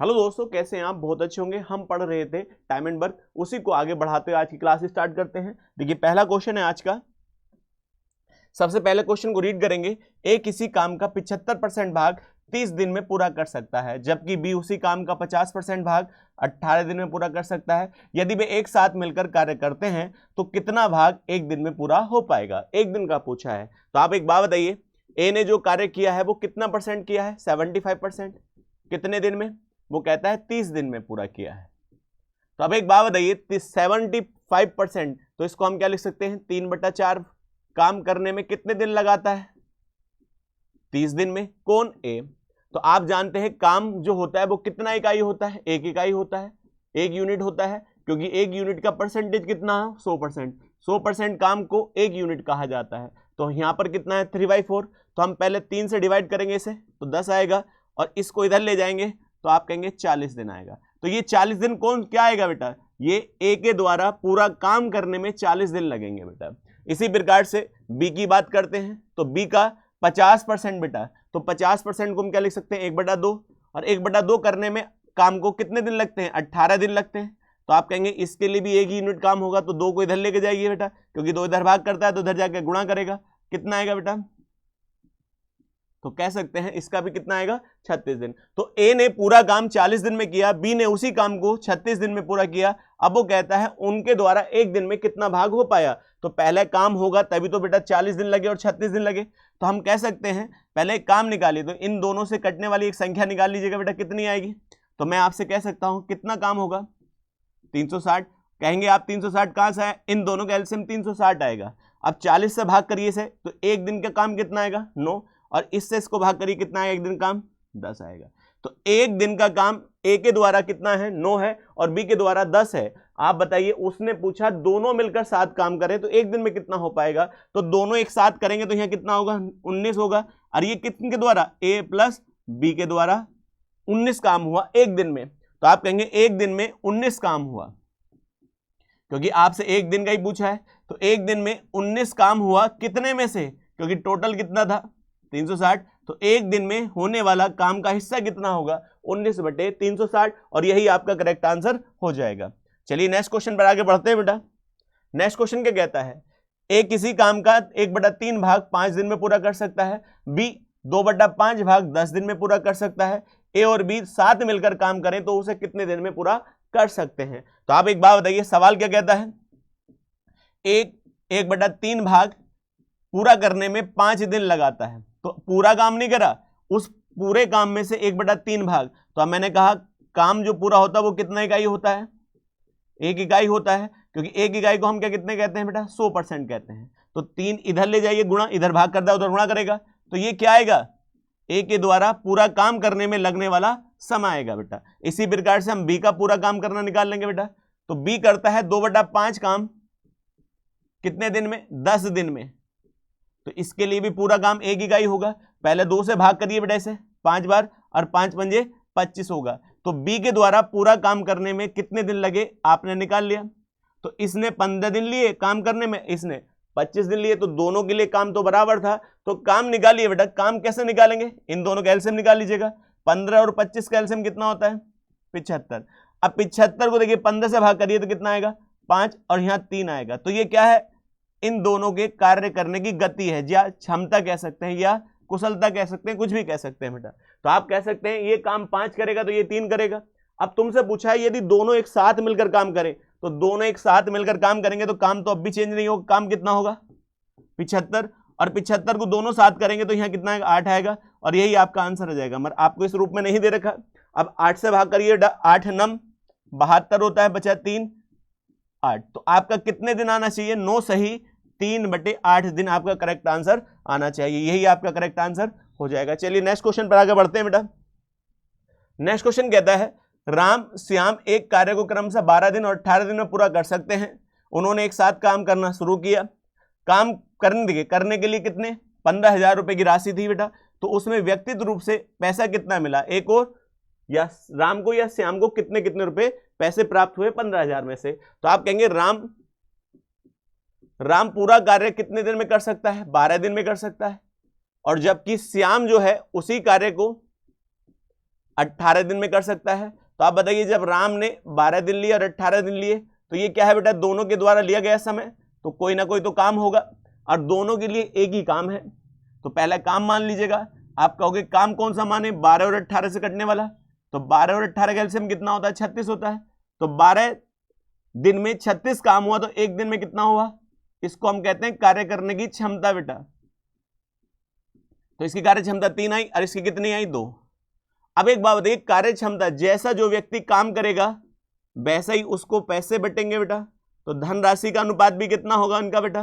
Hello दोस्तों, कैसे हैं आप? बहुत अच्छे होंगे। हम पढ़ रहे थे टाइम एंड वर्क, उसी को आगे बढ़ाते हुए आज की क्लास स्टार्ट करते हैं। देखिए, पहला क्वेश्चन है आज का। सबसे पहले क्वेश्चन को रीड करेंगे। ए किसी काम का 75% भाग 30 दिन में पूरा कर सकता है, जबकि बी उसी काम का 50% भाग 18 दिन में पूरा कर सकता है। यदि वे एक साथ मिलकर कार्य करते हैं तो कितना भाग एक दिन में पूरा हो पाएगा? एक दिन का पूछा है। तो आप एक बात बताइए, ए ने जो कार्य किया है वो कितना परसेंट किया है? 75%। कितने दिन में? वो कहता है 30 दिन में पूरा किया है। तो अब एक बात बताइए, 75%, तो इसको हम क्या लिख सकते हैं? 3/4। काम करने में कितने दिन लगाता है? 30 दिन में। कौन? ए। तो आप जानते हैं काम जो होता है वो कितना इकाई होता है? एक इकाई होता है, एक यूनिट होता है, क्योंकि एक यूनिट का परसेंटेज कितना है? 100%। 100% काम को एक यूनिट कहा जाता है। तो यहां पर कितना है? 3/4। तो हम पहले 3 से डिवाइड करेंगे इसे, तो 10 आएगा, और इसको इधर ले जाएंगे तो आप कहेंगे 40 दिन आएगा। तो ये 40 दिन कौन क्या आएगा बेटा? ये ए के द्वारा पूरा काम करने में 40 दिन लगेंगे बेटा। इसी प्रकार से बी की बात करते हैं, तो बी का 50% बेटा, तो 50% को हम क्या लिख सकते हैं? 1/2। और 1/2 करने में काम को कितने दिन लगते हैं? 18 दिन लगते हैं। तो आप कहेंगे इसके लिए भी एक ही यूनिट काम होगा, तो 2 को इधर लेके जाइए बेटा, क्योंकि 2 इधर भाग करता है तो इधर जाके गुणा करेगा। कितना आएगा बेटा? तो कह सकते हैं इसका भी कितना आएगा? 36 दिन। तो ए ने पूरा काम 40 दिन में किया, बी ने उसी काम को 36 दिन में पूरा किया। अब वो कहता है उनके द्वारा एक दिन में कितना भाग हो पाया? तो पहले काम होगा तभी तो बेटा 40 दिन लगे और 36 दिन लगे। तो हम कह सकते हैं पहले काम निकालिए, तो इन दोनों से कटने वाली एक संख्या निकाल लीजिएगा बेटा, कितनी आएगी? तो मैं आपसे कह सकता हूं कितना काम होगा? 360। कहेंगे आप 360 कहां से आया? इन दोनों का एलसीएम 360 आएगा। अब 40 से भाग करिए इसे, तो एक दिन का काम कितना आएगा? 9। और इससे इसको भाग करिए, कितना आएगा एक दिन काम? 10 आएगा। तो एक दिन का काम ए के द्वारा कितना है? 9 है, और बी के द्वारा 10 है। आप बताइए, उसने पूछा दोनों मिलकर 7 काम करें तो एक दिन में कितना हो पाएगा? तो दोनों एक साथ करेंगे तो यहां कितना होगा? 19 होगा। और ये कितने के द्वारा? ए प्लस बी के द्वारा 19 काम हुआ एक दिन में। तो आप कहेंगे एक दिन में 19 काम हुआ, क्योंकि आपसे एक दिन का ही पूछा है। तो एक दिन में 19 काम हुआ, कितने में से? क्योंकि टोटल कितना था? 360। तो एक दिन में होने वाला काम का हिस्सा कितना होगा? 19/360, और यही आपका करेक्ट आंसर हो जाएगा। चलिए नेक्स्ट क्वेश्चन पर आगे बढ़ते हैं बेटा। नेक्स्ट क्वेश्चन क्या कहता है? ए किसी काम का 1/3 भाग 5 दिन में पूरा कर सकता है, बी 2/5 भाग 10 दिन में पूरा कर सकता है। ए और बी साथ मिलकर काम करें तो उसे कितने दिन में पूरा कर सकते हैं? तो आप एक बात बताइए, सवाल क्या कहता है? एक 1/3 भाग पूरा करने में 5 दिन लगाता है, तो पूरा काम नहीं करा, उस पूरे काम में से 1/3 भाग। तो अब मैंने कहा काम जो पूरा होता है वो कितना इकाई होता है? 1 इकाई होता है, क्योंकि 1 इकाई को हम क्या कितने कहते हैं बेटा? 100% कहते हैं। तो 3 इधर ले जाइए गुणा, इधर भाग करता है उधर गुणा करेगा, तो ये क्या आएगा? ए के द्वारा पूरा काम करने में लगने वाला समय आएगा बेटा। इसी प्रकार से हम बी का पूरा काम करना निकाल लेंगे बेटा। तो बी करता है 2/5 काम कितने दिन में? 10 दिन में। तो इसके लिए भी पूरा काम 1 इकाई होगा। पहले 2 से भाग करिए बेटा इसे 5 बार, और 5 पंजे 25 होगा। तो बी के द्वारा पूरा काम करने में कितने दिन लगे आपने निकाल लिया। तो इसने 15 दिन लिए काम करने में, इसने 25 दिन लिए, तो दोनों के लिए काम तो बराबर था। तो काम निकालिए बेटा। काम कैसे निकालेंगे? इन दोनों का एलसीएम निकाल लीजिएगा। 15 और 25 का एलसीएम कितना होता है? 75। अब 75 को देखिए 15 से भाग करिए तो कितना आएगा? 5, और यहां 3 आएगा। तो ये क्या है? इन दोनों के कार्य करने की गति है, या क्षमता कह सकते हैं, या कुशलता कह सकते हैं, कुछ भी कह सकते हैं बेटा। तो आप कह सकते हैं ये काम 5 करेगा तो ये 3 करेगा। अब तुमसे पूछा है यदि दोनों एक साथ मिलकर काम करें, तो दोनों एक साथ मिलकर काम करेंगे तो काम तो अब भी चेंज नहीं होगा। काम कितना होगा? 75। और 75 को दोनों साथ करेंगे तो यहाँ कितना आएगा? 8 आएगा, और यही आपका आंसर हो जाएगा। मगर आपको इस रूप में नहीं दे रखा। अब 8 से भाग करिए, 8 9 72 होता है, बचा 3 8। तो आपका कितने दिन आना चाहिए? 9 सही 3/8 दिन आपका करेक्ट आंसर आना चाहिए। यही आपका करेक्ट आंसर हो जाएगा। चलिए नेक्स्ट क्वेश्चन पर आगे बढ़ते हैं बेटा। नेक्स्ट क्वेश्चन कहता है राम श्याम एक कार्य को क्रमशः 12 दिन और 18 दिन में पूरा कर सकते हैं। उन्होंने एक साथ काम करना शुरू किया। काम करने के लिए कितने? 15,000 रुपए की राशि थी बेटा। तो उसमें व्यक्तिगत रूप से पैसा कितना मिला? एक और, या राम को या श्याम को कितने कितने रुपए पैसे प्राप्त हुए 15,000 में से? तो आप कहेंगे राम पूरा कार्य कितने दिन में कर सकता है? 12 दिन में कर सकता है। और जबकि श्याम जो है उसी कार्य को 18 दिन में कर सकता है। तो आप बताइए जब राम ने 12 दिन लिए और 18 दिन लिए तो ये क्या है बेटा, दोनों के द्वारा लिया गया समय, तो कोई ना कोई तो काम होगा और दोनों के लिए एक ही काम है। तो पहला काम मान लीजिएगा। आप कहोगे काम कौन सा माने, 12 और 18 से कटने वाला। तो 12 और 18 का एलसीएम कितना होता है, 36 होता है। तो 12 दिन में 36 काम हुआ तो एक दिन में कितना हुआ, इसको हम कहते हैं कार्य करने की क्षमता बेटा। तो इसकी कार्य क्षमता 3 आई और इसकी कितनी आई, 2। अब एक बात बताइए, कार्य क्षमता जैसा जो व्यक्ति काम करेगा वैसा ही उसको पैसे बटेंगे बेटा। तो धनराशि का अनुपात भी कितना होगा उनका बेटा,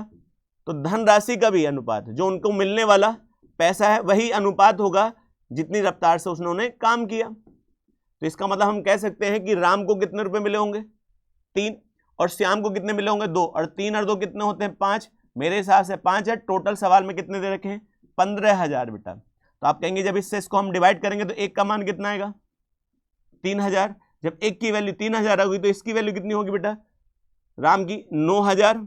तो धनराशि का भी अनुपात, जो उनको मिलने वाला पैसा है वही अनुपात होगा जितनी रफ्तार से उन्होंने काम किया। तो इसका मतलब हम कह सकते हैं कि राम को कितने रुपए मिले होंगे, 3, और श्याम को कितने मिले होंगे, 2, और 3 और 2 कितने होते हैं, 5। मेरे हिसाब से 5 है। टोटल सवाल में कितने दे रखे हैं, 15,000 बेटा। तो आप कहेंगे जब इससे इसको हम डिवाइड करेंगे तो एक का मान कितना आएगा, 3,000। जब एक की वैल्यू 3,000 होगी तो इसकी वैल्यू कितनी होगी बेटा, राम की 9,000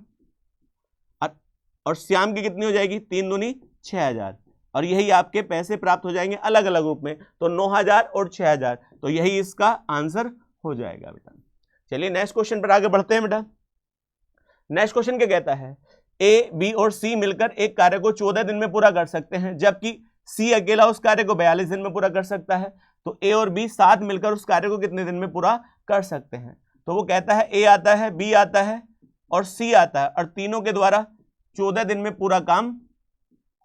और श्याम की कितनी हो जाएगी, 3 दूनी 6,000। और यही आपके पैसे प्राप्त हो जाएंगे अलग अलग रूप में। तो 9,000 और 6,000, तो यही इसका आंसर हो जाएगा बेटा। चलिए नेक्स्ट क्वेश्चन पर आगे बढ़ते हैं बेटा। नेक्स्ट क्वेश्चन क्या कहता है, ए, बी और सी मिलकर एक कार्य को 14 दिन में पूरा कर सकते हैं, जबकि सी अकेला उस कार्य को 42 दिन में पूरा कर सकता है। तो ए और बी साथ मिलकर उस कार्य को कितने दिन में पूरा कर सकते हैं। तो वो कहता है ए आता है, बी आता है और सी आता है, और तीनों के द्वारा 14 दिन में पूरा काम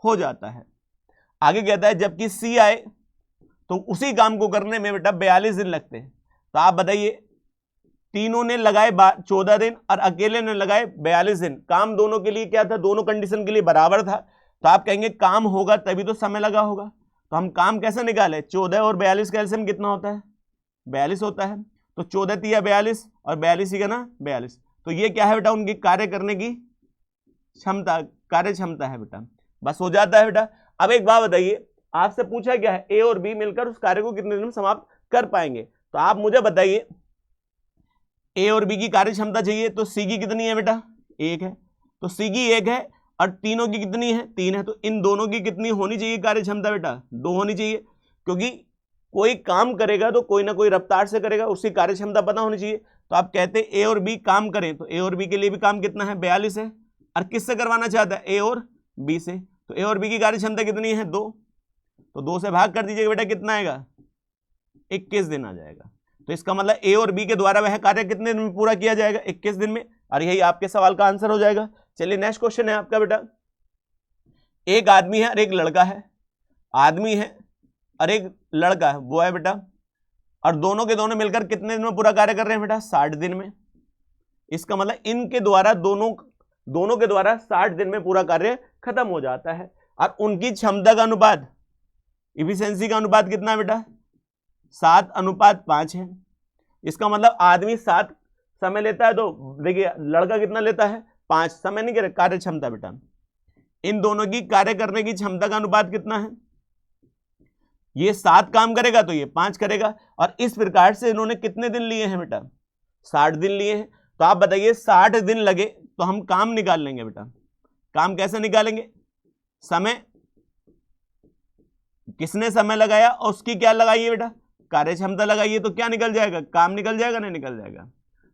हो जाता है। आगे कहता है जबकि सी आए तो उसी काम को करने में बेटा 42 दिन लगते हैं। तो आप बताइए, तीनों ने लगाए 14 दिन और अकेले ने लगाए 42 दिन। काम दोनों के लिए क्या था, दोनों कंडीशन के लिए बराबर था। तो आप कहेंगे काम होगा तभी तो समय लगा होगा। तो हम काम कैसे निकाले, 14 और 42 का एलसीएम कितना होता है, 42 होता है। तो 14 तिया 42 और 42 ही का ना 42। तो ये क्या है बेटा, उनकी कार्य करने की क्षमता, कार्य क्षमता है बेटा। बस हो जाता है बेटा। अब एक बात बताइए, आपसे पूछा गया है ए और बी मिलकर उस कार्य को कितने दिन में समाप्त कर पाएंगे। तो आप मुझे बताइए, ए और बी की कार्य क्षमता चाहिए तो सी की कितनी है बेटा, 1 है। तो सी की 1 है और तीनों की कितनी है, 3 है। तो इन दोनों की कितनी होनी चाहिए कार्य क्षमता बेटा, 2 होनी चाहिए। क्योंकि कोई काम करेगा तो कोई ना कोई रफ्तार से करेगा, उसकी कार्य क्षमता पता होनी चाहिए। तो आप कहते हैं ए और बी काम करें, तो ए और बी के लिए भी काम कितना है, 42 है। और किससे करवाना चाहता है, ए और बी से। तो ए और बी की कार्य क्षमता कितनी है, 2। तो 2 से भाग कर दीजिएगा बेटा, कितना आएगा, 21 दिन आ जाएगा। तो इसका मतलब ए और बी के द्वारा वह कार्य कितने दिन में पूरा किया जाएगा, 21 दिन में। और यही आपके सवाल का आंसर हो जाएगा। चलिए नेक्स्ट क्वेश्चन है आपका बेटा, एक आदमी है और एक लड़का है। आदमी है और एक लड़का है, वो है बेटा, और दोनों के दोनों मिलकर कितने दिन में पूरा कार्य कर रहे हैं बेटा, 60 दिन में। इसका मतलब इनके द्वारा दोनों के द्वारा 60 दिन में पूरा कार्य खत्म हो जाता है। और उनकी क्षमता का अनुपात, इफिशिएंसी का अनुपात कितना है बेटा, 7:5 है। इसका मतलब आदमी 7 समय लेता है, तो देखिए लड़का कितना लेता है, 5 समय नहीं करे, कार्य क्षमता बेटा। इन दोनों की कार्य करने की क्षमता का अनुपात कितना है, ये 7 काम करेगा तो ये 5 करेगा। और इस प्रकार से इन्होंने कितने दिन लिए हैं बेटा, 60 दिन लिए हैं। तो आप बताइए 60 दिन लगे तो हम काम निकाल लेंगे बेटा। काम कैसे निकालेंगे, समय, किसने समय लगाया और उसकी क्या लगाइए बेटा, कार्य क्षमता लगाइए, तो क्या निकल जाएगा, काम निकल जाएगा, नहीं निकल जाएगा।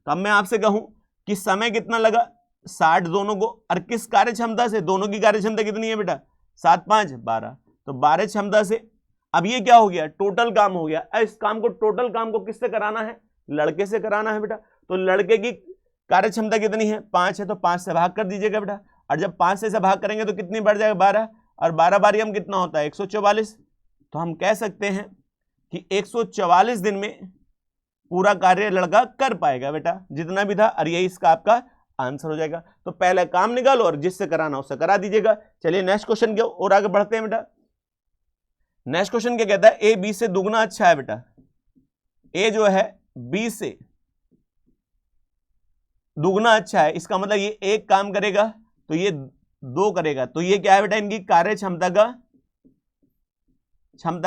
तो अब मैं आपसे कहूं कि समय कितना लगा, 60 दोनों को, और किस कार्य क्षमता से, दोनों की कार्य क्षमता कितनी है बेटा, 7 5 12। तो 12 क्षमता से। अब ये क्या हो गया, टोटल काम हो गया। इस काम को, टोटल काम को किससे कराना है, लड़के से कराना है बेटा। तो लड़के की कार्य क्षमता कितनी है, 5 है। तो 5 से भाग कर दीजिएगा बेटा। और जब 5 से भाग करेंगे तो कितनी बढ़ जाएगा, 12। और 12 बारी हम कितना होता है, 144। तो हम कह सकते हैं कि 144 दिन में पूरा कार्य लड़का कर पाएगा बेटा, जितना भी था। और यही इसका आपका आंसर हो जाएगा। तो पहले काम निकालो और जिससे कराना उससे करा दीजिएगा। चलिए नेक्स्ट क्वेश्चन के और आगे बढ़ते हैं बेटा। नेक्स्ट क्वेश्चन क्या कहता है, ए बी से दुगना अच्छा है बेटा। ए जो है बी से दुगना अच्छा है। इसका मतलब ये एक काम करेगा तो ये 2 करेगा। तो ये क्या है बेटा, इनकी कार्य क्षमता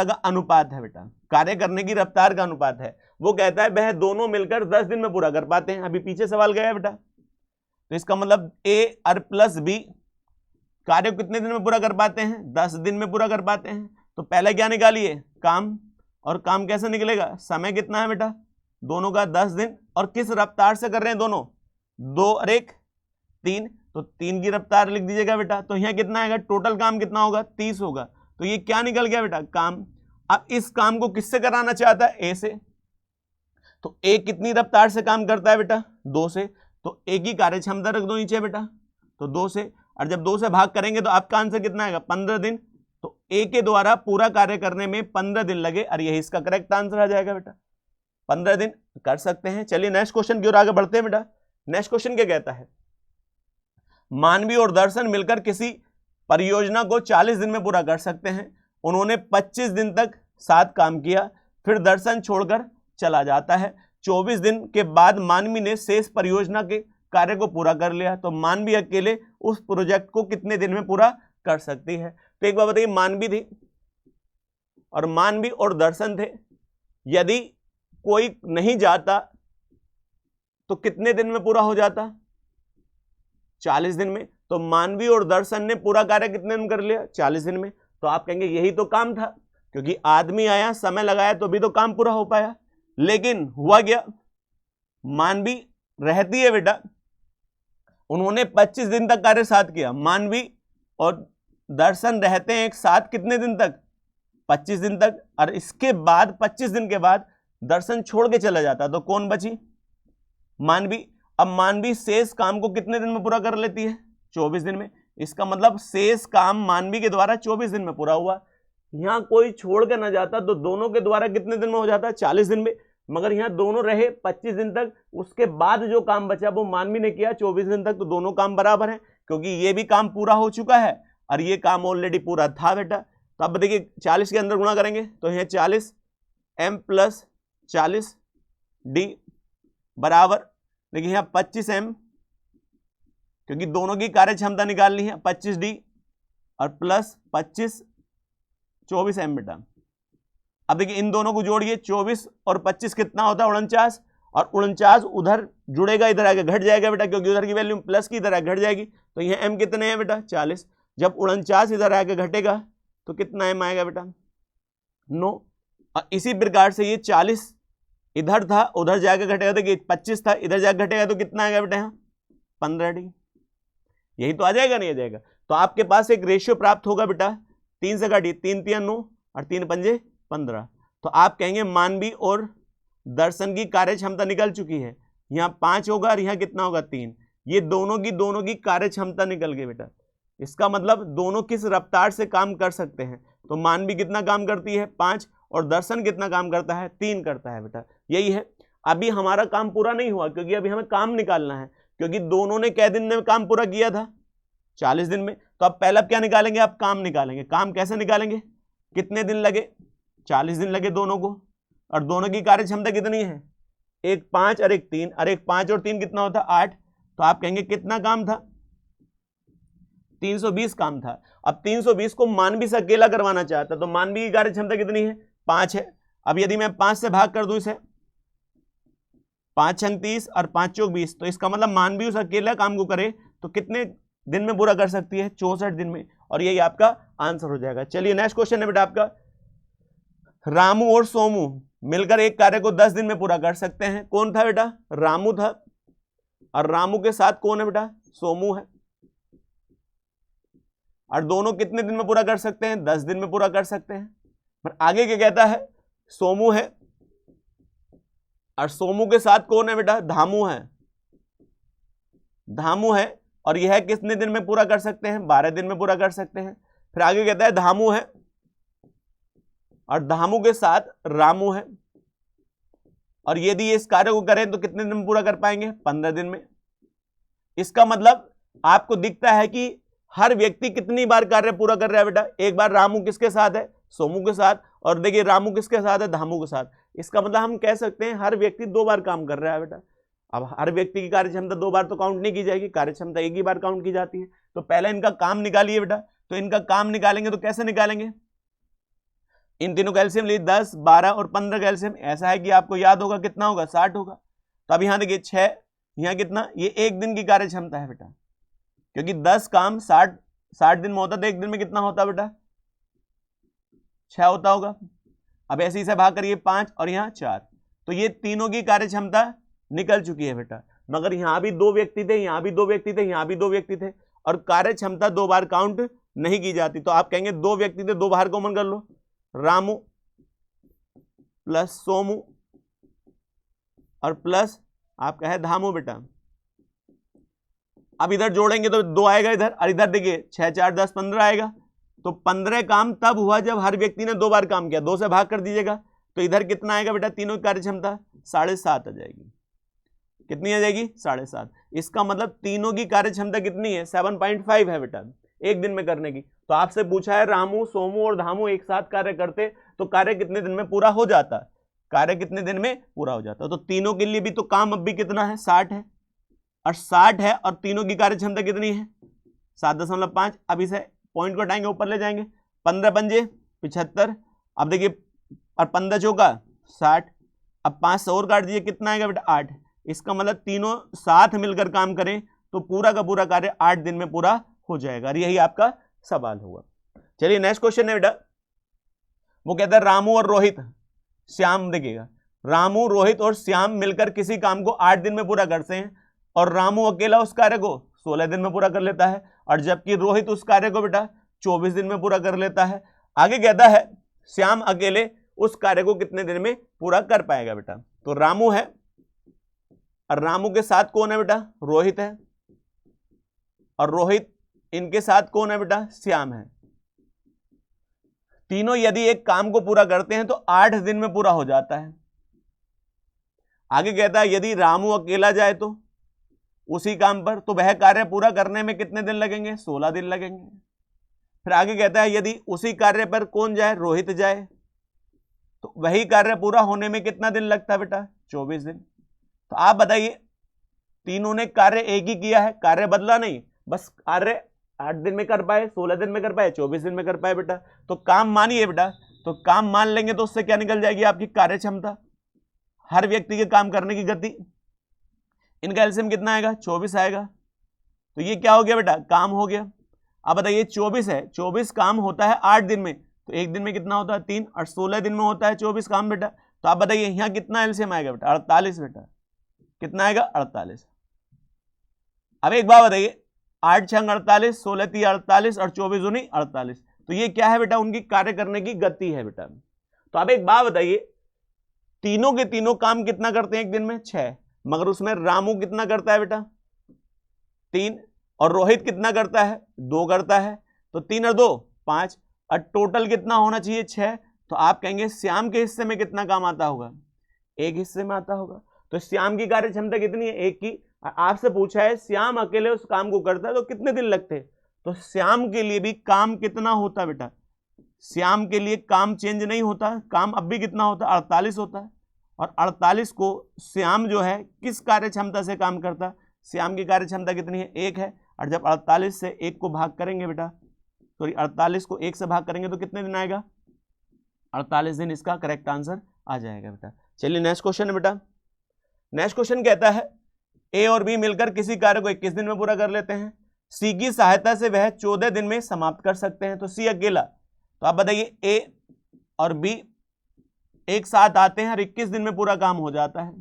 का अनुपात है बेटा, कार्य करने की रफ्तार का अनुपात है। वो कहता है वह दोनों मिलकर 10 दिन में पूरा कर पाते हैं। अभी पीछे सवाल गया है बेटा। तो इसका मतलब ए और प्लस बी कार्य कितने दिन में पूरा कर पाते हैं, 10 दिन में पूरा कर पाते हैं। तो पहले क्या निकालिए, काम, और काम कैसे निकलेगा, समय कितना है बेटा, दोनों का 10 दिन, और किस रफ्तार से कर रहे हैं दोनों, 2 और 1 3, तो 3 की रफ्तार लिख दीजिएगा बेटा। तो यहाँ कितना आएगा, टोटल काम कितना होगा, 30 होगा। तो ये क्या निकल गया बेटा, काम। अब इस काम को किससे कराना चाहता है, ए से। तो ए कितनी रफ्तार से काम करता है बेटा, 2 से। तो ए की कार्य क्षमता रख दो नीचे बेटा, तो 2 से, और जब 2 से भाग करेंगे तो आपका आंसर कितना आएगा, 15 दिन। तो ए के द्वारा पूरा कार्य करने में 15 दिन लगे, और यही इसका करेक्ट आंसर आ जाएगा बेटा, 15 दिन कर सकते हैं। चलिए नेक्स्ट क्वेश्चन की ओर आगे बढ़ते हैं बेटा। नेक्स्ट क्वेश्चन क्या कहता है, मानवी और दर्शन मिलकर किसी परियोजना को 40 दिन में पूरा कर सकते हैं। उन्होंने 25 दिन तक साथ काम किया, फिर दर्शन छोड़कर चला जाता है। 24 दिन के बाद मानवी ने शेष परियोजना के कार्य को पूरा कर लिया। तो मानवी अकेले उस प्रोजेक्ट को कितने दिन में पूरा कर सकती है। तो एक बात बताइए, मानवी थी और मानवी और दर्शन थे, यदि कोई नहीं जाता तो कितने दिन में पूरा हो जाता, 40 दिन में। तो मानवी और दर्शन ने पूरा कार्य कितने दिन कर लिया, 40 दिन में। तो आप कहेंगे यही तो काम था, क्योंकि आदमी आया, समय लगाया, तो भी तो काम पूरा हो पाया। लेकिन हुआ क्या, मानवी रहती है बेटा, उन्होंने 25 दिन तक कार्य साथ किया। मानवी और दर्शन रहते हैं एक साथ कितने दिन तक, 25 दिन तक, और इसके बाद 25 दिन के बाद दर्शन छोड़ के चला जाता। तो कौन बची, मानवी। अब मानवी शेष काम को कितने दिन में पूरा कर लेती है, 24 दिन में। इसका मतलब शेष काम मानवी के द्वारा 24 दिन में पूरा हुआ। यहां कोई छोड़ के ना जाता तो दोनों के द्वारा कितने दिन में हो जाता, 40 दिन में। मगर यहां दोनों रहे 25 दिन तक, उसके बाद जो काम बचा वो मानवी ने किया 24 दिन तक। तो दोनों काम बराबर हैं, क्योंकि ये भी काम पूरा हो चुका है और ये काम ऑलरेडी पूरा था बेटा। तो अब देखिए 40 के अंदर गुणा करेंगे तो यह 40 m प्लस 40 d बराबर, देखिए यहाँ 25 m, क्योंकि दोनों की कार्य क्षमता निकालनी है, 25 d और प्लस 25 24 m बेटा। अब देखिए इन दोनों को जोड़िए, 24 और 25 कितना होता है, 49, और 49 उधर जुड़ेगा, इधर आगे घट जाएगा बेटा, क्योंकि उधर की वैल्यू प्लस की इधर घट जाएगी। तो यहाँ m कितने हैं बेटा, 40। जब 49 इधर आगे घटेगा तो कितना m आएगा बेटा, 9। और इसी प्रकार से ये 40 इधर था, उधर जाके घटेगा, देखिए 25 था, इधर जाके घटेगा तो कितना आएगा बेटा, यहाँ 15d। यही तो आ जाएगा, नहीं आ जाएगा। तो आपके पास एक रेशियो प्राप्त होगा बेटा, 3 से काटिए, 3 3 9 और 3 पंजे 15। तो आप कहेंगे मानवी और दर्शन की कार्य क्षमता निकल चुकी है। यहाँ 5 होगा और यहाँ कितना होगा, 3। ये दोनों की कार्य क्षमता निकल गई बेटा। इसका मतलब दोनों किस रफ्तार से काम कर सकते हैं। तो मानवी कितना काम करती है, 5, और दर्शन कितना काम करता है, 3 करता है बेटा। यही है। अभी हमारा काम पूरा नहीं हुआ, क्योंकि अभी हमें काम निकालना है, क्योंकि दोनों ने कै दिन में काम पूरा किया था, 40 दिन में। तो अब पहले क्या निकालेंगे, आप काम निकालेंगे। काम कैसे निकालेंगे, कितने दिन लगे, 40 दिन लगे दोनों को, और दोनों की कार्य क्षमता कितनी है, एक 5 और एक 3, और एक 5 और 3 कितना होता है, 8। तो आप कहेंगे कितना काम था, 320 काम था। अब 320 को मानवी से अकेला करवाना चाहता, तो मानवी की कार्य क्षमता कितनी है, 5 है। अब यदि मैं 5 से भाग कर दूं इसे, 5 छंग 30 और 5 चौक 20, तो इसका मतलब मानवी उस अकेला काम को करे तो कितने दिन में पूरा कर सकती है, 64 दिन में। और यही आपका आंसर हो जाएगा। चलिए नेक्स्ट क्वेश्चन है बेटा आपका, रामू और सोमू मिलकर एक कार्य को 10 दिन में पूरा कर सकते हैं। कौन था बेटा, रामू था, और रामू के साथ कौन है बेटा, सोमू है। और दोनों कितने दिन में पूरा कर सकते हैं, 10 दिन में पूरा कर सकते हैं। पर आगे क्या कहता है, सोमू है और सोमू के साथ कौन है बेटा, धामू है। धामू है और यह कितने दिन में पूरा कर सकते हैं, 12 दिन में पूरा कर सकते हैं। फिर आगे कहता है धामू है और धामू के साथ रामू है, और यदि इस कार्य को करें तो कितने दिन में पूरा कर पाएंगे, 15 दिन में। इसका मतलब आपको दिखता है कि हर व्यक्ति कितनी बार कार्य पूरा कर रहा है बेटा, एक बार रामू किसके साथ है, सोमू के साथ, और देखिए रामू किसके साथ है, धामू के साथ। इसका मतलब हम कह सकते हैं हर व्यक्ति 2 बार काम कर रहा है बेटा। अब हर व्यक्ति की कार्य क्षमता 2 बार तो काउंट नहीं की जाएगी, कार्य क्षमता एक ही बार काउंट की जाती है। तो पहले इनका काम निकालिए बेटा। तो इनका काम निकालेंगे तो कैसे निकालेंगे, इन तीनों का एलसीएम लीजिए, 10 12 और 15 का एलसीएम ऐसा है कि आपको याद होगा कितना होगा, 60 होगा। तो अब यहाँ देखिए 6, यहाँ कितना, ये 1 दिन की कार्य क्षमता है बेटा, क्योंकि 10 काम 60 दिन में होता, तो 1 दिन में कितना होता बेटा, 6 होता होगा। अब ऐसे ही से भाग करिए 5 और यहाँ 4, तो ये तीनों की कार्य क्षमता निकल चुकी है बेटा। मगर यहाँ भी 2 व्यक्ति थे, यहाँ भी 2 व्यक्ति थे, यहाँ भी 2 व्यक्ति थे, और कार्य क्षमता 2 बार काउंट नहीं की जाती। तो आप कहेंगे 2 व्यक्ति थे, 2 बाहर कॉमन कर लो, रामू प्लस सोमू और प्लस आपका है धामू बेटा। अब इधर जोड़ेंगे तो 2 आएगा इधर, और इधर देखिए 6 4 10 15 आएगा। तो 15 काम तब हुआ जब हर व्यक्ति ने 2 बार काम किया। 2 से भाग कर दीजिएगा तो इधर कितना आएगा बेटा, तीनों की कार्य क्षमता 7.5 आ जाएगी। कितनी आ जाएगी, 7.5। इसका मतलब तीनों की कार्य क्षमता कितनी है, 7.5 है बेटा, एक दिन में करने की। तो आपसे पूछा है रामू सोमू और धामू एक साथ कार्य करते तो कार्य कितने दिन में पूरा हो जाता, कार्य कितने दिन में पूरा हो जाता। तो तीनों के लिए भी तो काम अब भी कितना है, 60 है, और 60 है, और तीनों की कार्य क्षमता कितनी है, 7.5। अब इसे पॉइंट को हटाएंगे, ऊपर ले जाएंगे, 15 पंजे 75। अब देखिए, और 15 चौका 60। अब 5 से और काट दीजिए, कितना आएगा बेटा, 8। इसका मतलब तीनों साथ मिलकर काम करें तो पूरा का पूरा कार्य 8 दिन में पूरा हो जाएगा। और यही आपका सवाल होगा। चलिए नेक्स्ट क्वेश्चन है बेटा, वो कहता है रामू और रोहित श्याम, देखिएगा रामू रोहित और श्याम मिलकर किसी काम को 8 दिन में पूरा करते हैं, और रामू अकेला उस कार्य को 16 दिन में पूरा कर लेता है, और जबकि रोहित उस कार्य को बेटा 24 दिन में पूरा कर लेता है। आगे कहता है श्याम अकेले उस कार्य को कितने दिन में पूरा कर पाएगा बेटा। तो रामू है, और रामू के साथ कौन है बेटा, रोहित है, और रोहित इनके साथ कौन है बेटा, श्याम है। तीनों यदि एक काम को पूरा करते हैं तो 8 दिन में पूरा हो जाता है। आगे कहता है यदि रामू अकेला जाए तो उसी काम पर, तो वह कार्य पूरा करने में कितने दिन लगेंगे, 16 दिन लगेंगे। फिर आगे कहता है यदि उसी कार्य पर कौन जाए, रोहित जाए, तो वही कार्य पूरा होने में कितना दिन लगता है बेटा, 24 दिन। तो आप बताइए, तीनों ने कार्य एक ही किया है, कार्य बदला नहीं, बस कार्य 8 दिन में कर पाए, 16 दिन में कर पाए, 24 दिन में कर पाए बेटा। तो काम मानिए बेटा, तो काम मान लेंगे तो उससे क्या निकल जाएगी, आपकी कार्य क्षमता, हर व्यक्ति के काम करने की गति। इनका एलसीएम कितना आएगा, 24 आएगा। तो ये क्या हो गया बेटा, काम हो गया। अब बताइए 24 है, 24 काम होता है 8 दिन में, तो एक दिन में कितना होता है, 3, और 16 दिन में होता है 24 काम बेटा। तो आप बताइए यहाँ कितना एलसीएम आएगा बेटा, 48 बेटा। कितना आएगा, 48। अब एक बात बताइए, 8 6 48, 16 3 48, और 24 19 48। तो ये क्या है बेटा, उनकी कार्य करने की गति है बेटा। तो अब एक बात बताइए, तीनों के तीनों काम कितना करते हैं एक दिन में, 6, मगर उसमें रामू कितना करता है बेटा, 3, और रोहित कितना करता है, 2 करता है। तो 3 और 2 5, और टोटल कितना होना चाहिए, 6। तो आप कहेंगे श्याम के हिस्से में कितना काम आता होगा, 1 हिस्से में आता होगा। तो श्याम की कार्य क्षमता कितनी है, 1 की। आपसे पूछा है श्याम अकेले उस काम को करता है तो कितने दिन लगते, तो श्याम के लिए भी काम कितना होता बेटा, श्याम के लिए काम चेंज नहीं होता, काम अब भी कितना होता है, 48 होता है। और 48 को श्याम जो है किस कार्य क्षमता से काम करता, श्याम की कार्य क्षमता कितनी है, 1 है। और जब 48 से 1 को भाग करेंगे बेटा, सॉरी 48 को 1 से भाग करेंगे तो कितने दिन आएगा, 48 दिन इसका करेक्ट आंसर आ जाएगा बेटा। चलिए नेक्स्ट क्वेश्चन है बेटा। नेक्स्ट क्वेश्चन कहता है ए और बी मिलकर किसी कार्य को 21 दिन में पूरा कर लेते हैं, सी की सहायता से वह 14 दिन में समाप्त कर सकते हैं। तो सी अकेला, तो आप बताइए ए और बी एक साथ आते हैं और 21 दिन में पूरा काम हो जाता है।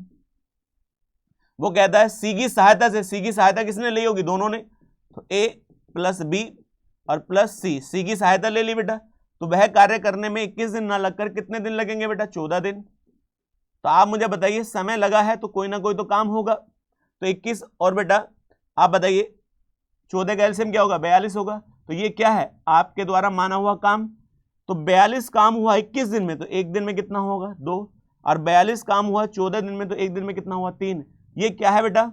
वो कहता है सी की सहायता से, सी की सहायता किसने ली होगी, दोनों ने। तो ए प्लस बी और प्लस सी, सी की सहायता ले ली बेटा, तो वह कार्य करने में 21 दिन ना लगकर कितने दिन लगेंगे बेटा, 14 दिन। तो आप मुझे बताइए, समय लगा है तो कोई ना कोई तो काम होगा। तो 21 और बेटा आप बताइए 14 का एलसीएम क्या होगा, 42 होगा। तो ये क्या है, आपके द्वारा माना हुआ काम। तो 42 काम हुआ 21 दिन में, तो एक दिन में कितना होगा, 2। और 42 काम हुआ 14 दिन में, तो एक दिन में कितना हुआ, 3। ये क्या है बेटा,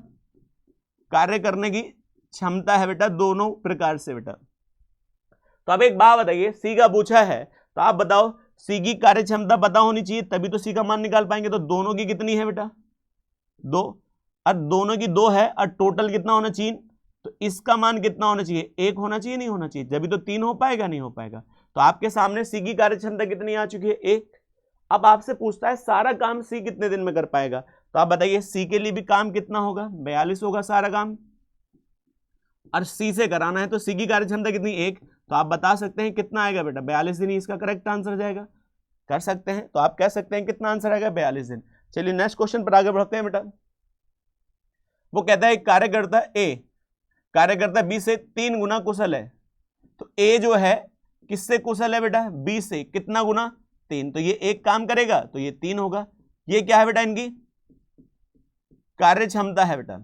कार्य करने की क्षमता है बेटा, दोनों प्रकार से बेटा। तो अब एक बात बताइए, सी का पूछा है तो आप बताओ सी की कार्य क्षमता पता होनी चाहिए, तभी तो सी का मान निकाल पाएंगे। तो दोनों की कितनी है बेटा, 2, और दोनों की 2 है, और टोटल कितना होना चाहिए, तो इसका मान कितना होना चाहिए, 1 होना चाहिए, नहीं होना चाहिए, जब भी तो 3 हो पाएगा, नहीं हो पाएगा। तो आपके सामने सी की कार्य क्षमता कितनी आ चुकी है, 1। अब आपसे पूछता है सारा काम सी कितने दिन में कर पाएगा। तो आप बताइए सी के लिए भी काम कितना होगा, 42 होगा सारा काम, और सी से कराना है तो सी की कार्य क्षमता कितनी, 1। तो आप बता सकते हैं कितना आएगा बेटा, 42 दिन ही इसका करेक्ट आंसर जाएगा। कर सकते हैं। तो आप कह सकते हैं कितना आंसर आएगा 42 दिन। चलिए नेक्स्ट क्वेश्चन पर आगे बढ़ते हैं बेटा। वो कहता है कार्यकर्ता ए कार्यकर्ता बी से 3 गुना कुशल है। तो ए जो है किससे कुशल है बेटा? बी से। कितना गुना? 3। तो ये एक काम करेगा तो ये 3 होगा। ये क्या है बेटा? इनकी कार्य क्षमता है बेटा।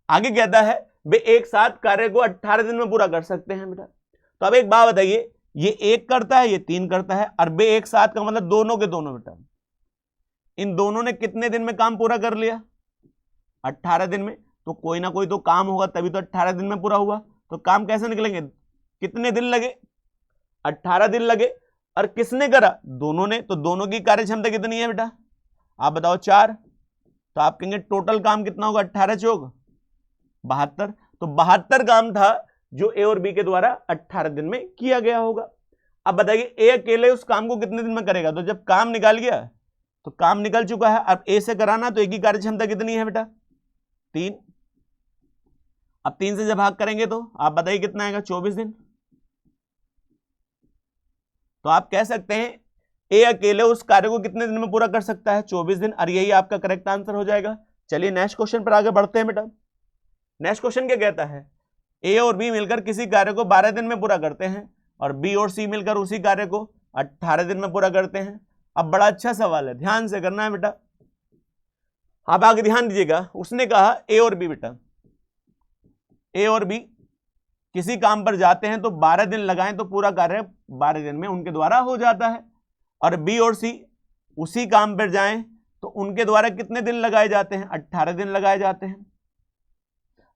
आगे कहता है वे एक साथ कार्य को 18 दिन में पूरा कर सकते हैं बेटा। तो अब एक बात बताइए, ये एक करता है, ये 3 करता है, और वे एक साथ का मतलब दोनों के दोनों बेटा। इन दोनों ने कितने दिन में काम पूरा कर लिया? 18 दिन में। तो कोई ना कोई तो काम होगा तभी तो 18 दिन में पूरा हुआ। तो काम कैसे निकलेंगे? कितने दिन लगे? 18 दिन लगे। और किसने करा? दोनों ने। तो दोनों की कार्य क्षमता कितनी है बेटा? आप बताओ 4। तो आप कहेंगे टोटल काम कितना होगा? 18 चौक 72। तो 72 काम था जो ए और बी के द्वारा 18 दिन में किया गया होगा। अब बताइए ए अकेले उस काम को कितने दिन में करेगा? तो जब काम निकाल गया तो काम निकल चुका है। अब ए से कराना तो ए की कार्य क्षमता कितनी है बेटा? 3। अब 3 से जब भाग करेंगे तो आप बताइए कितना आएगा? 24 दिन। तो आप कह सकते हैं ए अकेले उस कार्य को कितने दिन में पूरा कर सकता है? 24 दिन। और यही आपका करेक्ट आंसर हो जाएगा। चलिए नेक्स्ट क्वेश्चन पर आगे बढ़ते हैं बेटा। नेक्स्ट क्वेश्चन क्या कहता है? ए और बी मिलकर किसी कार्य को 12 दिन में पूरा करते हैं और बी और सी मिलकर उसी कार्य को 18 दिन में पूरा करते हैं। अब बड़ा अच्छा सवाल है, ध्यान से करना है बेटा। आप आगे ध्यान दीजिएगा। उसने कहा ए और बी बेटा, ए और बी किसी काम पर जाते हैं तो 12 दिन लगाएं तो पूरा कार्य 12 दिन में उनके द्वारा हो जाता है। और बी और सी उसी काम पर जाएं तो उनके द्वारा कितने दिन लगाए जाते हैं? 18 दिन लगाए जाते हैं।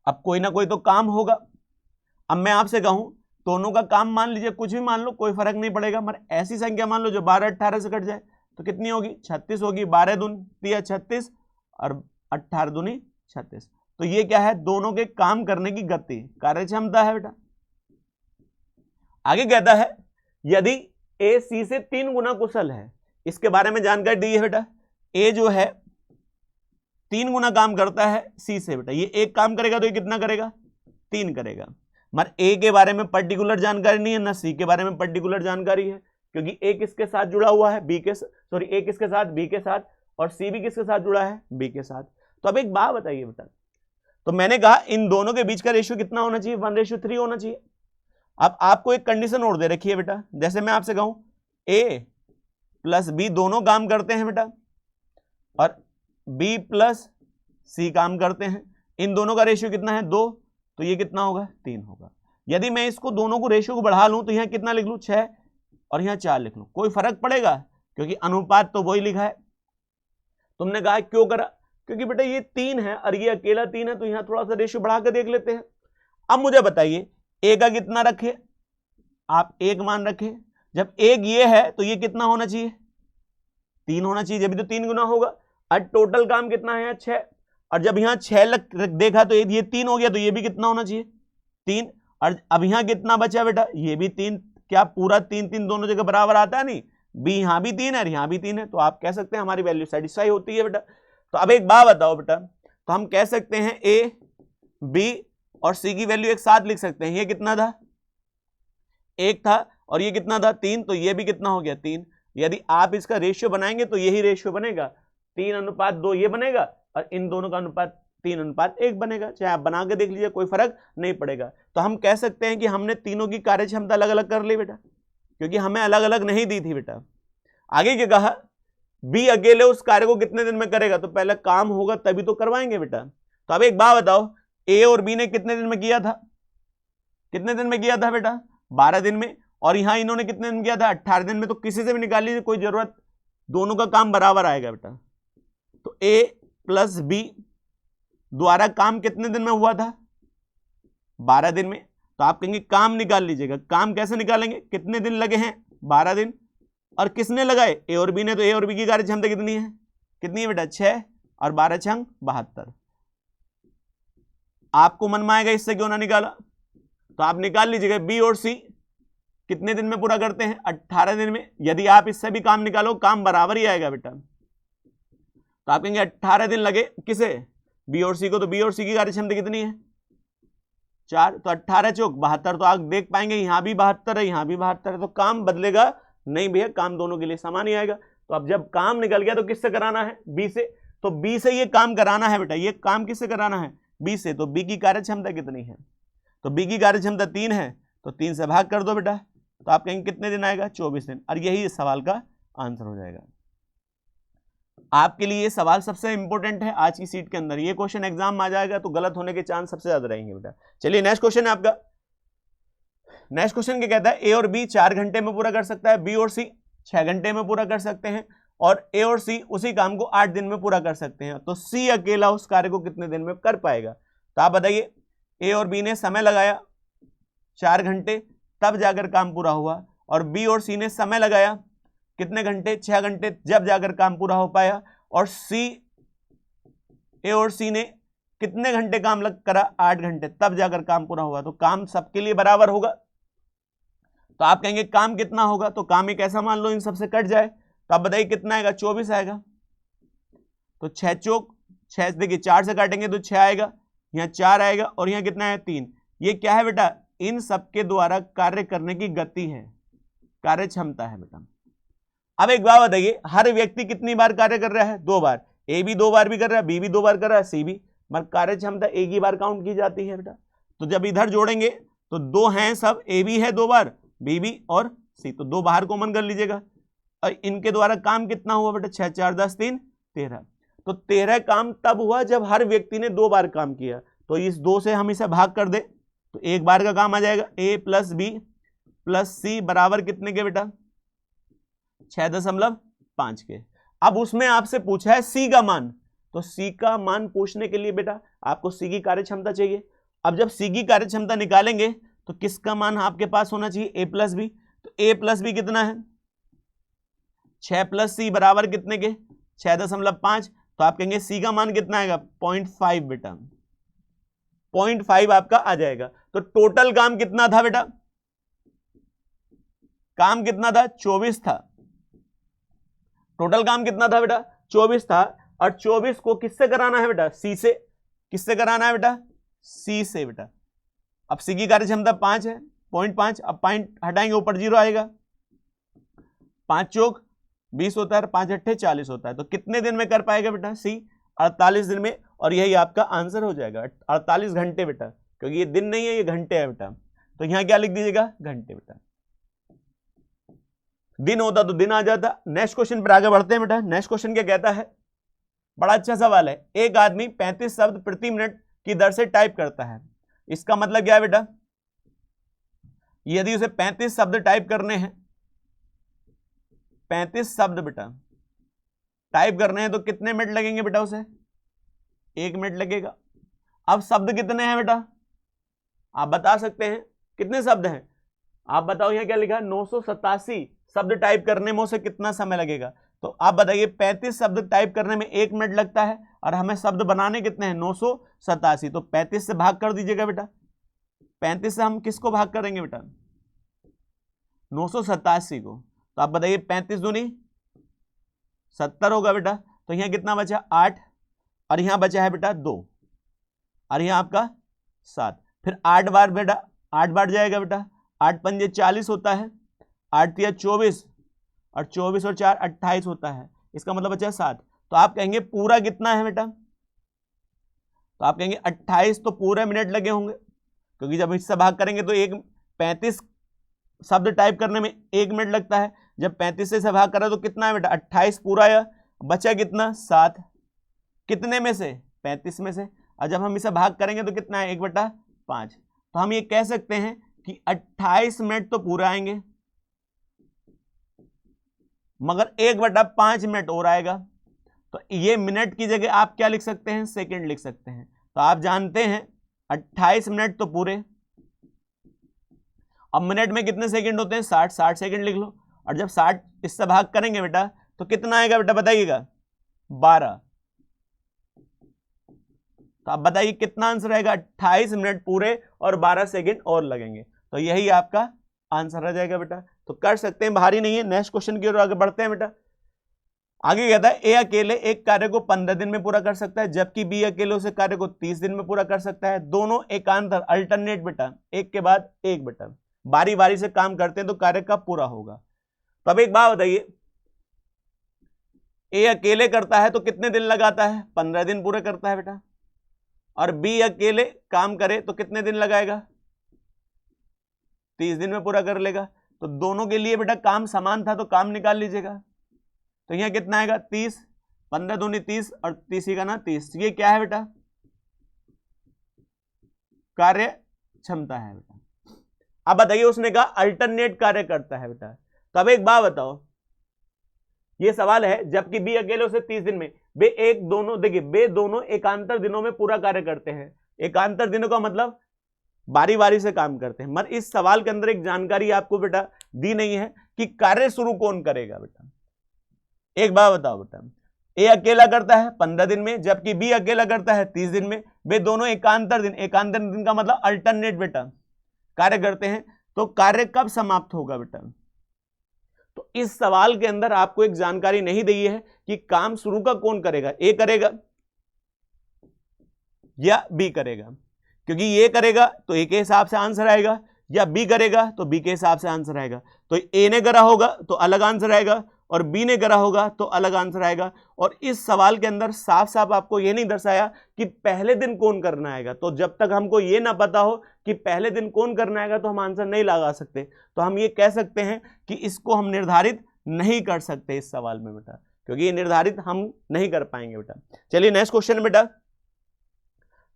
अब कोई ना कोई तो काम होगा। अब मैं आपसे कहूं दोनों का काम मान लीजिए, कुछ भी मान लो, कोई फर्क नहीं पड़ेगा, मगर ऐसी संख्या मान लो जो 12 18 से कट जाए तो कितनी होगी? 36 होगी। 12 दूनी 36 और 18 दूनी 36। तो ये क्या है? दोनों के काम करने की गति, कार्य क्षमता है बेटा। आगे कहता है यदि ए सी से 3 गुना कुशल है, इसके बारे में जानकारी दी है बेटा। ए जो है 3 गुना काम करता है सी से बेटा। ये एक काम करेगा तो ये कितना करेगा? 3 करेगा। मगर ए के बारे में पर्टिकुलर जानकारी नहीं है, ना सी के बारे में पर्टिकुलर जानकारी है, क्योंकि ए किसके साथ जुड़ा हुआ है? बी के, सॉरी ए किसके साथ? बी के साथ। और सी भी किसके साथ जुड़ा है? बी के साथ। तो अब एक बात बताइए बेटा, तो मैंने कहा इन दोनों के बीच का रेशियो कितना होना चाहिए? 1:3 होना चाहिए। अब आपको एक कंडीशन और दे रखी है बेटा। जैसे मैं आपसे कहूं ए प्लस बी दोनों काम करते हैं बेटा और बी प्लस सी काम करते हैं, इन दोनों का रेशियो कितना है? 2। तो ये कितना होगा? 3 होगा। यदि मैं इसको दोनों को रेशियो को बढ़ा लूं तो यहां कितना लिख लूं? 6 और यहां 4 लिख लूं, कोई फर्क पड़ेगा? क्योंकि अनुपात तो वही लिखा है। तुमने कहा क्यों करा? क्योंकि बेटा ये 3 है और ये अकेला 3 है, तो यहां थोड़ा सा रेशियो बढ़ा कर देख लेते हैं। अब मुझे बताइए ए का कितना रखे? आप 1 मान रखे। जब 1 ये है तो ये कितना होना चाहिए? 3 होना चाहिए, जब भी तो 3 गुना होगा। और टोटल काम कितना है? 6। और जब यहां 6 देखा तो ये 3 हो गया, तो ये भी कितना होना चाहिए? 3। और अब यहां कितना बचा बेटा? ये भी 3। क्या पूरा 3 दोनों जगह बराबर आता है? नहीं, बी यहां भी 3 है और यहां भी 3 है। तो आप कह सकते हैं हमारी वैल्यू सेटिस्फाई होती है बेटा। तो अब एक बात बताओ बेटा, तो हम कह सकते हैं ए बी और सी की वैल्यू एक साथ लिख सकते हैं। ये कितना था? 1 था और ये कितना था? 3। तो ये भी कितना हो गया? 3। यदि आप इसका रेशियो बनाएंगे तो यही रेशियो बनेगा, 3:2 ये बनेगा और इन दोनों का अनुपात 3:1 बनेगा। चाहे आप बना के देख लीजिए, कोई फर्क नहीं पड़ेगा। तो हम कह सकते हैं कि हमने तीनों की कार्य क्षमता अलग अलग कर ली बेटा, क्योंकि हमें अलग अलग नहीं दी थी बेटा। आगे क्या कहा? बी अकेले उस कार्य को कितने दिन में करेगा? तो पहले काम होगा तभी तो करवाएंगे बेटा। तो अब एक बात बताओ, ए और बी ने कितने दिन में किया था? कितने दिन में किया था बेटा? 12 दिन में। और यहां इन्होंने कितने दिन किया था? 18 दिन में। तो किसी से भी निकाल लीजिए, कोई जरूरत, दोनों का काम बराबर आएगा बेटा। तो ए प्लस बी द्वारा काम कितने दिन में हुआ था? 12 दिन में। तो आप कहेंगे काम निकाल लीजिएगा। काम कैसे निकालेंगे? कितने दिन लगे हैं? 12 दिन। और किसने लगाए? ए और बी ने। तो ए और बी की कार्य क्षमता कितनी है? कितनी है बेटा? 6 और 12 6 72। आपको मन में आएगा इससे क्यों ना निकाला, तो आप निकाल लीजिएगा। बी और सी कितने दिन में पूरा करते हैं? 18 दिन में। यदि आप इससे भी काम निकालो, काम बराबर ही आएगा बेटा। तो आप कहेंगे 18 दिन लगे किसे? बी और सी को। तो बी और सी की कार्य क्षमता कितनी है? 4। तो 18 चौक 72। तो आप देख पाएंगे यहां भी 72 है, यहां भी 72 है। तो काम बदलेगा नहीं भैया, काम दोनों के लिए समान ही आएगा। तो अब जब काम निकल गया तो किससे कराना है? बी से। तो बी से ये काम कराना है बेटा, ये काम किससे कराना है? बी से। तो बी की कार्यक्षमता कितनी है? तो बी की कार्यक्षमता 3 है, तो 3 से भाग कर दो बेटा, तो आप कहेंगे कितने दिन आएगा? 24 दिन। और यही इस सवाल का आंसर हो जाएगा। आपके लिए ये सवाल सबसे इंपॉर्टेंट है आज की सीट के अंदर। ये क्वेश्चन एग्जाम में आ जाएगा तो गलत होने के चांस सबसे ज्यादा रहेंगे बेटा। चलिए नेक्स्ट क्वेश्चन है आपका। नेक्स्ट क्वेश्चन क्या कहता है? ए और बी 4 घंटे में पूरा कर सकता है, बी और सी 6 घंटे में पूरा कर सकते हैं, और ए और सी उसी काम को 8 दिन में पूरा कर सकते हैं। तो सी अकेला उस कार्य को कितने दिन में कर पाएगा? तो आप बताइए, ए और बी ने समय लगाया 4 घंटे, तब जाकर काम पूरा हुआ, और बी और सी ने समय लगाया कितने घंटे? 6 घंटे, जब जाकर काम पूरा हो पाया। और ए और सी ने कितने घंटे काम करा? 8 घंटे, तब जाकर काम पूरा हुआ। तो काम सबके लिए बराबर होगा। तो आप कहेंगे काम कितना होगा? तो काम एक ऐसा मान लो इन सबसे कट जाए, तो आप बताइए कितना आएगा? 24 आएगा। तो 6 चौक 6, देखिए 4 से काटेंगे तो 6 आएगा, यहाँ 4 आएगा, और यहाँ कितना है? 3। ये क्या है बेटा? इन सबके द्वारा कार्य करने की गति है, कार्य क्षमता है बेटा। अब एक बात बताइए, हर व्यक्ति कितनी बार कार्य कर रहा है? 2 बार। ए भी 2 बार भी कर रहा है, बी भी 2 बार कर रहा है, सी भी, मगर कार्य क्षमता एक ही बार काउंट की जाती है बेटा। तो जब इधर जोड़ेंगे तो 2 हैं सब, ए भी है 2 बार, बी भी और सी, तो 2 बाहर कॉमन कर लीजिएगा। और इनके द्वारा काम कितना हुआ बेटा? 6 4 10 3 13। तो 13 काम तब हुआ जब हर व्यक्ति ने 2 बार काम किया। तो इस 2 से हम इसे भाग कर दे तो एक बार का काम आ जाएगा। ए प्लस बी प्लस सी बराबर कितने के बेटा? 6.5 के। अब उसमें आपसे पूछा है सी का मान, तो सी का मान पूछने के लिए बेटा आपको सी की कार्यक्षमता चाहिए। अब जब सी की कार्यक्षमता निकालेंगे तो किसका मान आपके पास होना चाहिए? ए प्लस बी। तो ए प्लस बी कितना है? 6 प्लस सी बराबर कितने के? 6.5। तो आप कहेंगे सी का मान कितना आएगा? 0.5 बेटा, 0.5 आपका आ जाएगा। तो टोटल काम कितना था बेटा? काम कितना था? 24 था। टोटल काम कितना था बेटा? 24 था। और 24 को किससे कराना है बेटा? सी से। किससे कराना है बेटा? सी से बेटा। अब सी की कार्यक्षमता 5 है, 0.5। अब पॉइंट हटाएंगे, ऊपर 0 आएगा। 5 चौक 20 होता है, 5 अट्ठे 40 होता है। तो कितने दिन में कर पाएगा बेटा? सी 48 दिन में। और यही आपका आंसर हो जाएगा, 48 घंटे बेटा, क्योंकि ये दिन नहीं है, ये घंटे है बेटा। तो यहां क्या लिख दीजिएगा? घंटे बेटा। दिन होता तो दिन आ जाता। नेक्स्ट क्वेश्चन पर आगे बढ़ते हैं बेटा। नेक्स्ट क्वेश्चन क्या कहता है? बड़ा अच्छा सवाल है। एक आदमी 35 शब्द प्रति मिनट की दर से टाइप करता है। इसका मतलब क्या है बेटा? यदि उसे 35 शब्द टाइप करने हैं, 35 शब्द बेटा टाइप करने हैं, तो कितने मिनट लगेंगे बेटा? उसे 1 मिनट लगेगा। अब शब्द कितने हैं बेटा? आप बता सकते हैं कितने शब्द हैं? आप बताओ, यहां क्या लिखा है? 987 शब्द टाइप करने में उसे कितना समय लगेगा? तो आप बताइए, 35 शब्द टाइप करने में 1 मिनट लगता है, और हमें शब्द बनाने कितने हैं? 987। तो 35 से भाग कर दीजिएगा बेटा। 35 से हम किसको भाग करेंगे बेटा? 987 को। तो आप बताइए, 35 दूनी 70 होगा बेटा। तो यहां कितना बचा? 8, और यहां बचा है बेटा 2, और यहां आपका 7। फिर 8 बार बेटा, 8 बार जाएगा बेटा। 8 पंजे 40 होता है, 8 तिया 24, और 24 और 4 28 होता है। इसका मतलब बचा 7। तो आप कहेंगे पूरा कितना है बेटा? तो आप कहेंगे 28 तो पूरे मिनट लगे होंगे, क्योंकि जब इससे भाग करेंगे तो 35 शब्द टाइप करने में 1 मिनट लगता है। जब 35 से भाग करा तो कितना है बेटा? 28 पूरा या बचा कितना? 7। कितने में से? 35 में से। और जब हम इसे भाग करेंगे तो कितना है? 1/5। तो हम ये कह सकते हैं कि 28 मिनट तो पूरा आएंगे, मगर 1/5 मिनट और आएगा। तो ये मिनट की जगह आप क्या लिख सकते हैं? सेकंड लिख सकते हैं। तो आप जानते हैं 28 मिनट तो पूरे। अब मिनट में कितने सेकंड होते हैं? 60 सेकंड लिख लो। और जब 60 इससे भाग करेंगे बेटा तो कितना आएगा बेटा? बताइएगा। 12। तो आप बताइए कितना आंसर आएगा? 28 मिनट पूरे और 12 सेकंड और लगेंगे। तो यही आपका आंसर आ जाएगा बेटा। तो कर सकते हैं, भारी नहीं है। नेक्स्ट क्वेश्चन की ओर आगे बढ़ते हैं बेटा। आगे कहता है, ए अकेले एक कार्य को 15 दिन में पूरा कर सकता है, जबकि बी अकेले उस कार्य को 30 दिन में पूरा कर सकता है। दोनों एकांतर अल्टरनेट बेटा, एक के बाद एक बेटा बारी बारी से काम करते हैं तो कार्य कब पूरा होगा? तो अब एक बात बताइए, ए अकेले करता है तो कितने दिन लगाता है? 15 दिन पूरे करता है बेटा। और बी अकेले काम करे तो कितने दिन लगाएगा? 30 दिन में पूरा कर लेगा। तो दोनों के लिए बेटा काम समान था तो काम निकाल लीजिएगा। तो यहां कितना आएगा? 30, 15 दूनी 30 और 30 का ना 30। ये क्या है बेटा? कार्य क्षमता है बेटा। अब बताइए, उसने कहा अल्टरनेट कार्य करता है बेटा। तो अब एक बात बताओ, ये सवाल है, जबकि बी अकेले उसे 30 दिन में, बे दोनों एकांतर दिनों में पूरा कार्य करते हैं। एकांतर दिनों का मतलब बारी बारी से काम करते हैं। मगर इस सवाल के अंदर एक जानकारी आपको बेटा दी नहीं है कि कार्य शुरू कौन करेगा बेटा। एक बात बताओ बेटा, ए अकेला करता है 15 दिन में, जबकि बी अकेला करता है 30 दिन में। वे दोनों एकांतर दिन का मतलब अल्टरनेट बेटा कार्य करते हैं। तो कार्य कब समाप्त होगा बेटा? तो इस सवाल के अंदर आपको एक जानकारी नहीं दी है कि काम शुरू का कौन करेगा, ए करेगा या बी करेगा। क्योंकि ये करेगा तो ए के हिसाब से आंसर आएगा, या बी करेगा तो बी के हिसाब से आंसर आएगा। तो ए ने करा होगा तो अलग आंसर आएगा, और बी ने करा होगा तो अलग आंसर आएगा। और इस सवाल के अंदर साफ साफ आपको यह नहीं दर्शाया कि पहले दिन कौन करना आएगा। तो जब तक हमको ये ना पता हो कि पहले दिन कौन करना आएगा तो हम आंसर नहीं लगा सकते। तो हम ये कह सकते हैं कि इसको हम निर्धारित नहीं कर सकते इस सवाल में बेटा, क्योंकि ये निर्धारित हम नहीं कर पाएंगे बेटा। चलिए नेक्स्ट क्वेश्चन बेटा।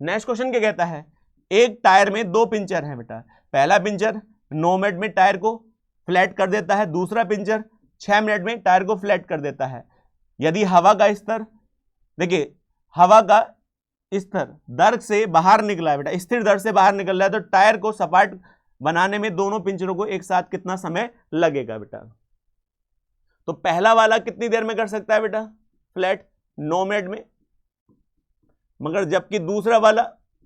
नेक्स्ट क्वेश्चन क्या कहता है? एक टायर में 2 पिंचर हैं बेटा। पहला पिंचर 9 मिनट में टायर को फ्लैट कर देता है, दूसरा पिंचर 6 मिनट में टायर को फ्लैट कर देता है। यदि हवा का स्तर, देखिए हवा का स्तर दर से बाहर निकला है बेटा, स्थिर दर से बाहर निकल रहा है, तो टायर को सपाट बनाने में दोनों पिंचरों को एक साथ कितना समय लगेगा बेटा? तो पहला वाला कितनी देर में कर सकता है बेटा फ्लैट? 9 मिनट में। मगर जबकि दूसरा वाला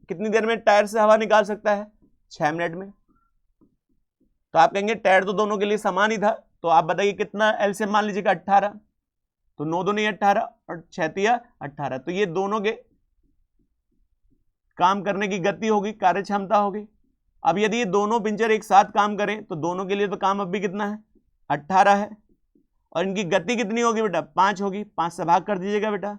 कितनी देर में टायर से हवा निकाल सकता है? 6 मिनट में। तो आप कहेंगे टायर तो दोनों के लिए समान ही था, तो आप बताइए कितना एलसीएम मान लीजिएगा? 18। तो 9 दूनी 18 और 6 तिया 18। तो ये दोनों के काम करने की गति होगी, कार्य क्षमता होगी। अब यदि ये दोनों पिंचर एक साथ काम करें तो दोनों के लिए तो काम अब भी कितना है? 18 है। और इनकी गति कितनी होगी बेटा? 5 होगी। 5 से भाग कर दीजिएगा बेटा,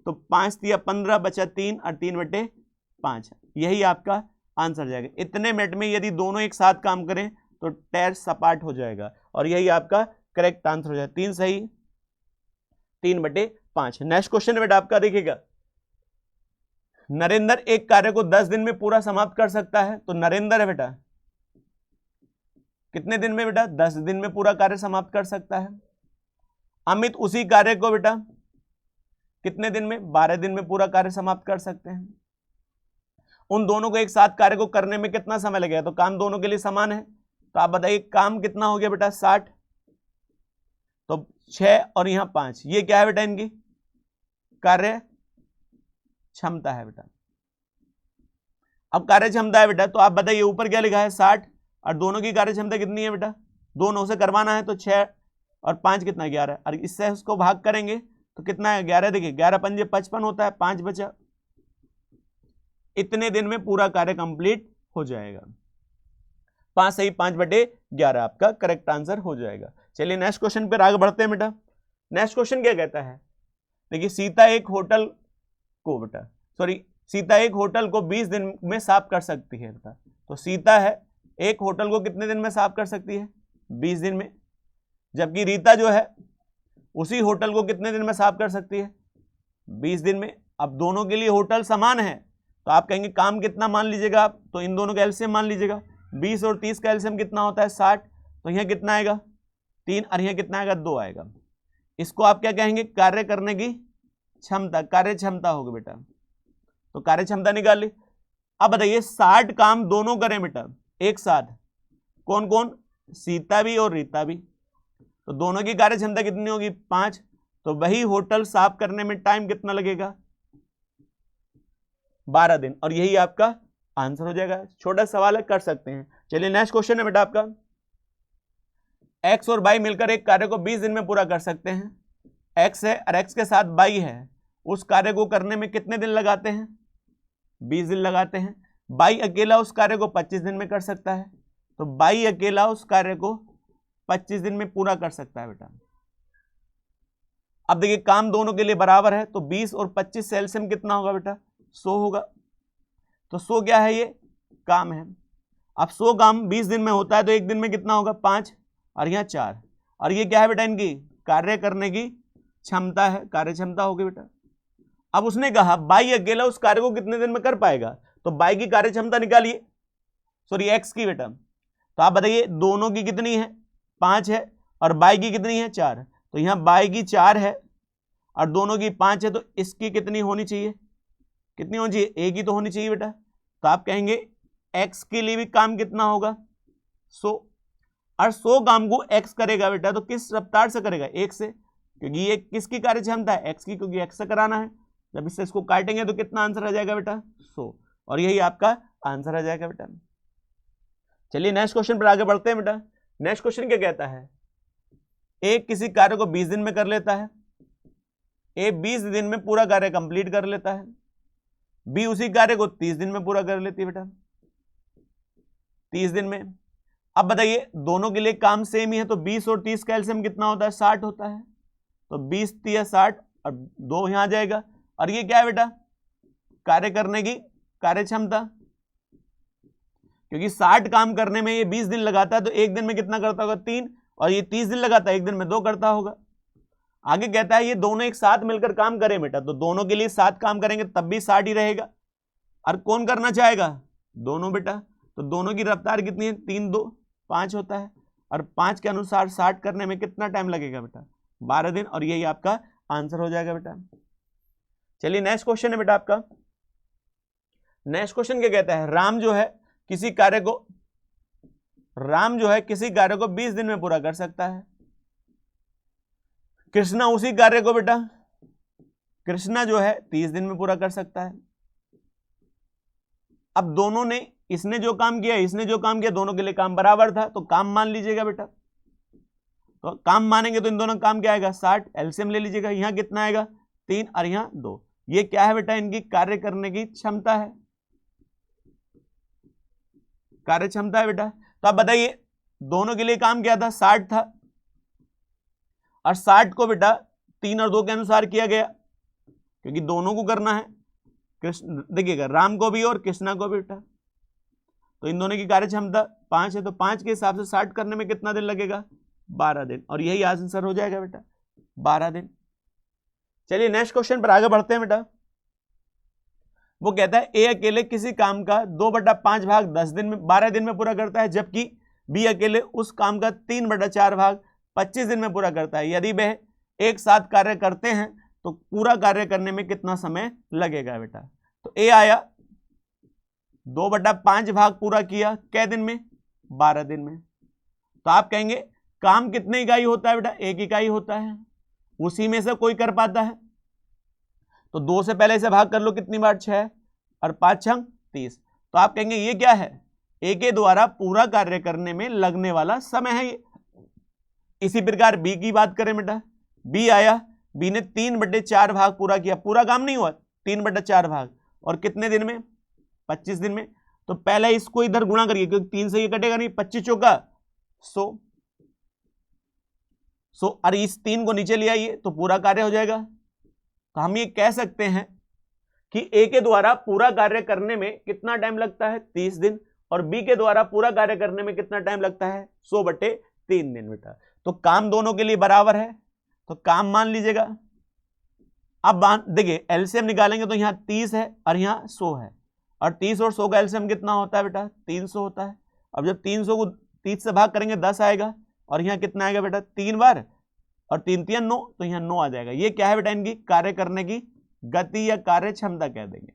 तो 5 तिया 15 बचा 3 और 3/5। यही आपका आंसर जाएगा। इतने मिनट में यदि दोनों एक साथ काम करें तो टायर सपाट हो जाएगा, और यही आपका करेक्ट आंसर हो जाएगा। 3 सही, 3/5। नेक्स्ट क्वेश्चन बेटा आपका देखिएगा, नरेंद्र एक कार्य को 10 दिन में पूरा समाप्त कर सकता है। तो नरेंद्र है बेटा कितने दिन में बेटा? 10 दिन में पूरा कार्य समाप्त कर सकता है। अमित उसी कार्य को बेटा कितने दिन में? 12 दिन में पूरा कार्य समाप्त कर सकते हैं। उन दोनों को एक साथ कार्य को करने में कितना समय लगेगा? तो काम दोनों के लिए समान है, तो आप बताइए काम कितना हो गया बेटा? 60। तो 6 और यहां 5, ये क्या है बेटा? इनकी कार्य क्षमता है बेटा। अब कार्य क्षमता है बेटा, तो आप बताइए ऊपर क्या लिखा है? 60, और दोनों की कार्य क्षमता कितनी है बेटा? 2 से करवाना है तो 6 और 5 कितना? 11। और इससे उसको भाग करेंगे तो कितना है? 11। देखिए 11 पंजे 55 होता है, 5 बचा। इतने दिन में पूरा कार्य कंप्लीट हो जाएगा। 5 सही, 5/11 आपका करेक्ट आंसर हो जाएगा। चलिए नेक्स्ट क्वेश्चन पर आगे बढ़ते हैं बेटा। नेक्स्ट क्वेश्चन क्या कहता है? देखिए सीता एक होटल को 20 दिन में साफ कर सकती है बेटा। तो सीता है एक होटल को कितने दिन में साफ कर सकती है? 20 दिन में। जबकि रीता जो है उसी होटल को कितने दिन में साफ कर सकती है? 20 दिन में। अब दोनों के लिए होटल समान है, तो आप कहेंगे काम कितना मान लीजिएगा आप? तो इन दोनों का एलसीएम मान लीजिएगा। 20 और 30 का एलसीएम कितना होता है? 60। तो यहां कितना आएगा? 3, और यहां कितना आएगा? 2 आएगा। इसको आप क्या कहेंगे? कार्य करने की क्षमता, कार्य क्षमता होगी बेटा। तो कार्य क्षमता निकाल ली। अब बताइए 60 काम दोनों करें बेटा एक साथ, कौन कौन? सीता भी और रीता भी। तो दोनों की कार्य क्षमता कितनी होगी? 5। तो वही होटल साफ करने में टाइम कितना लगेगा? 12 दिन। और यही आपका आंसर हो जाएगा। छोटा सवाल है, कर सकते हैं। चलिए नेक्स्ट क्वेश्चन है बेटा आपका, एक्स और वाई मिलकर एक कार्य को 20 दिन में पूरा कर सकते हैं। एक्स है और एक्स के साथ वाई है, उस कार्य को करने में कितने दिन लगाते हैं? 20 दिन लगाते हैं। वाई अकेला उस कार्य को 25 दिन में कर सकता है। तो वाई अकेला उस कार्य को 25 दिन में पूरा कर सकता है बेटा। अब देखिए काम दोनों के लिए बराबर है, तो 20 और 25 से एलसीएम कितना होगा बेटा? 100 होगा। तो 100 क्या है? ये काम है। अब 100 काम 20 दिन में होता है तो एक दिन में कितना होगा? 5 और यहाँ 4। और ये क्या है बेटा? इनकी कार्य करने की क्षमता है, कार्य क्षमता होगी बेटा। अब उसने कहा बाई अकेला उस कार्य को कितने दिन में कर पाएगा, तो बाई की कार्य क्षमता निकालिए, सॉरी एक्स की बेटा। तो आप बताइए दोनों की कितनी है? 5 है और बाई की कितनी है? 4। तो यहां बाई की 4 है और दोनों की 5 है, तो इसकी कितनी होनी चाहिए? कितनी होनी चाहिए? एक ही तो होनी चाहिए बेटा। तो आप कहेंगे एक्स के लिए भी काम कितना होगा? 100। और 100 काम को एक्स करेगा बेटा तो किस रफ्तार से करेगा? 1 से, क्योंकि ये किसकी कार्य क्षमता है? एक्स की, क्योंकि एक्स से कराना है। जब इससे इसको काटेंगे तो कितना आंसर आ जाएगा बेटा? 100। और यही आपका आंसर आ जाएगा बेटा। चलिए नेक्स्ट क्वेश्चन पर आगे बढ़ते हैं बेटा। नेक्स्ट क्वेश्चन क्या कहता है? ए किसी कार्य को 20 दिन में कर लेता है, ए 20 दिन में पूरा कार्य कंप्लीट कर लेता है, बी उसी कार्य को 30 दिन में पूरा कर लेती है बेटा, 30 दिन में। अब बताइए दोनों के लिए काम सेम ही है, तो 20 और 30 का एलसीएम कितना होता है? 60 होता है। तो 20 30 60 और 2 यहां आ जाएगा। और ये क्या है बेटा? कार्य करने की कार्य क्षमता, क्योंकि 60 काम करने में ये 20 दिन लगाता है तो एक दिन में कितना करता होगा? 3। और ये 30 दिन लगाता है, एक दिन में 2 करता होगा। आगे कहता है ये दोनों एक साथ मिलकर काम करें बेटा, तो दोनों के लिए 7 काम करेंगे तब भी 60 ही रहेगा। और कौन करना चाहेगा? दोनों बेटा। तो दोनों की रफ्तार कितनी है? 3 2 5 होता है। और 5 के अनुसार 60 करने में कितना टाइम लगेगा बेटा? 12 दिन। और यही आपका आंसर हो जाएगा बेटा। चलिए नेक्स्ट क्वेश्चन है बेटा आपका। नेक्स्ट क्वेश्चन क्या कहता है? राम जो है किसी कार्य को 20 दिन में पूरा कर सकता है। कृष्णा उसी कार्य को बेटा, कृष्णा जो है 30 दिन में पूरा कर सकता है। अब दोनों ने, इसने जो काम किया इसने जो काम किया, दोनों के लिए काम बराबर था, तो काम मान लीजिएगा बेटा। तो काम मानेंगे तो इन दोनों काम क्या आएगा? 60। एलसीएम ले लीजिएगा। यहां कितना आएगा? 3 और यहां 2। ये क्या है बेटा? इनकी कार्य करने की क्षमता है, कार्य क्षमता है बेटा। तो आप बताइए दोनों के लिए काम क्या था? 60 था। और 60 को बेटा 3 और 2 के अनुसार किया गया, क्योंकि दोनों को करना है। कृष्ण देखिएगा, राम को भी और कृष्णा को भी बेटा। तो इन दोनों की कार्य क्षमता 5 है, तो 5 के हिसाब से 60 करने में कितना दिन लगेगा? 12 दिन। और यही आंसर हो जाएगा बेटा, 12 दिन। चलिए नेक्स्ट क्वेश्चन पर आगे बढ़ते हैं बेटा। वो कहता है ए अकेले किसी काम का 2/5 भाग 12 दिन में पूरा करता है, जबकि बी अकेले उस काम का 3/4 भाग 25 दिन में पूरा करता है। यदि वह एक साथ कार्य करते हैं तो पूरा कार्य करने में कितना समय लगेगा बेटा? तो ए आया 2/5 भाग पूरा किया कै दिन में? 12 दिन में। तो आप कहेंगे काम कितने इकाई होता है बेटा? 1 इकाई होता है। उसी में से कोई कर पाता है, तो 2 से पहले इसे भाग कर लो, कितनी बार? 6 और 5 6 30। तो आप कहेंगे ये क्या है? ए के द्वारा पूरा कार्य करने में लगने वाला समय है ये। इसी प्रकार बी की बात करें बेटा, बी आया, बी ने 3/4 भाग पूरा किया, पूरा काम नहीं हुआ, 3/4 भाग। और कितने दिन में? 25 दिन में। तो पहले इसको इधर गुणा करिए, क्योंकि 3 से ये कटेगा नहीं, 25 चौका 100। और इस 3 को नीचे ले आइए तो पूरा कार्य हो जाएगा। तो हम ये कह सकते हैं कि ए के द्वारा पूरा कार्य करने में कितना टाइम लगता है? 30 दिन। और बी के द्वारा पूरा कार्य करने में कितना टाइम लगता है? 100/3 दिन बेटा। तो काम दोनों के लिए बराबर है, तो काम मान लीजिएगा। अब देखिए एलसीएम निकालेंगे तो यहां 30 है और यहां 100 है, और 30 और 100 का एलसीएम कितना होता है बेटा? 300 होता है। अब जब 300 को 30 से भाग करेंगे 10 आएगा, और यहां कितना आएगा बेटा? 3 बार, और 3 3 9, तो यहां 9 आ जाएगा। ये क्या है बेटा? इनकी कार्य करने की गति या कार्य क्षमता कह देंगे।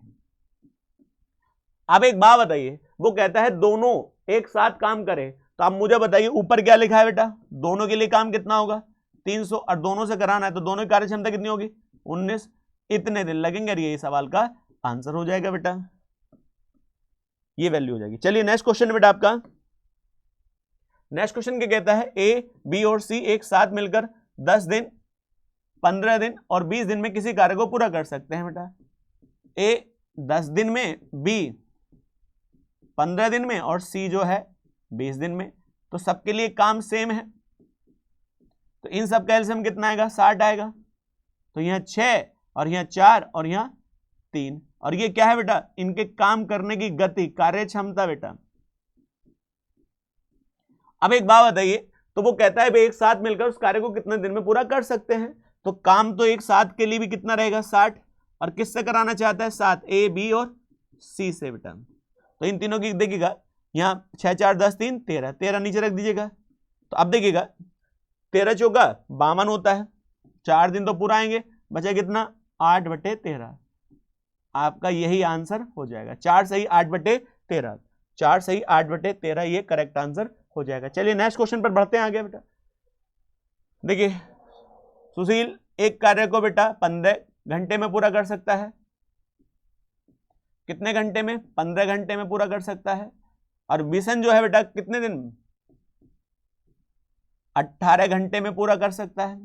अब एक बात बताइए, वो कहता है दोनों एक साथ काम करें, तो आप मुझे बताइए ऊपर क्या लिखा है बेटा? दोनों के लिए काम कितना होगा? 300। और दोनों से कराना है तो दोनों की कार्य क्षमता कितनी होगी? 19। इतने दिन लगेंगे, और ये सवाल का आंसर हो जाएगा बेटा, ये वैल्यू हो जाएगी। चलिए नेक्स्ट क्वेश्चन बेटा आपका। नेक्स्ट क्वेश्चन क्या कहता है? ए बी और सी एक साथ मिलकर 10 दिन 15 दिन और 20 दिन में किसी कार्य को पूरा कर सकते हैं बेटा। ए 10 दिन में, बी 15 दिन में, और सी जो है 20 दिन में। तो सबके लिए काम सेम है, तो इन सब का एलसीएम कितना आएगा? 60 आएगा। तो यहाँ 6 और यहाँ 4 और यहाँ 3, और ये क्या है बेटा? इनके काम करने की गति, कार्य क्षमता बेटा। अब एक बात बताइए, तो वो कहता है भाई एक साथ मिलकर उस कार्य को कितने दिन में पूरा कर सकते हैं? तो काम तो एक साथ के लिए भी कितना रहेगा? 60, और किससे कराना चाहता है? 7, ए बी और सी से बेटा। तो इन तीनों की देखिएगा, यहाँ 6 4 10 3 13, 13 नीचे रख दीजिएगा। तो अब देखिएगा 13 चौका 52 होता है, 4 दिन तो पूरा आएंगे, बचा कितना? 8/13। आपका यही आंसर हो जाएगा। 4 सही 8/13, 4 सही 8/13 ये करेक्ट आंसर हो जाएगा। चलिए नेक्स्ट क्वेश्चन पर बढ़ते हैं आगे बेटा। देखिए सुशील एक कार्य को बेटा 15 घंटे में पूरा कर सकता है। कितने घंटे में? 15 घंटे में पूरा कर सकता है। और बिशन जो है बेटा कितने दिन? 18 घंटे में पूरा कर सकता है।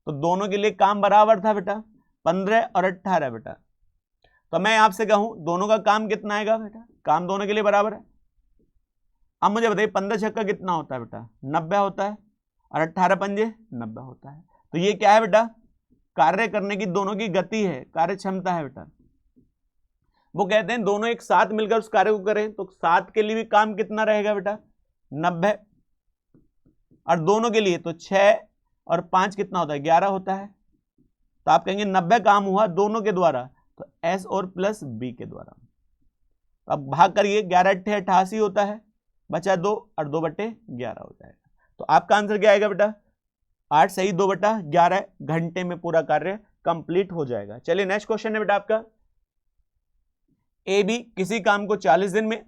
तो दोनों के लिए काम बराबर था बेटा, 15 और 18 बेटा। तो मैं आपसे कहूं दोनों का काम कितना आएगा बेटा? काम दोनों के लिए बराबर है। अब मुझे बताइए 15 छक्का कितना होता है बेटा? 90 होता है, और 18 पंजे 90 होता है। तो ये क्या है बेटा? कार्य करने की दोनों की गति है, कार्य क्षमता है बेटा। वो कहते हैं दोनों एक साथ मिलकर उस कार्य को करें, तो 7 के लिए भी काम कितना रहेगा बेटा? 90, और दोनों के लिए तो 6 और 5 कितना होता है? 11 होता है। तो आप कहेंगे 90 काम हुआ दोनों के द्वारा, तो एस और प्लस बी के द्वारा। तो अब भाग करिए, 11 8 88 होता है, बचा 2 और 2/11 हो जाएगा। तो आपका आंसर क्या आएगा बेटा? 8 सही 2/11 घंटे में पूरा कार्य कंप्लीट हो जाएगा। चलिए नेक्स्ट क्वेश्चन है बेटा आपका, ए बी किसी काम को 40 दिन में,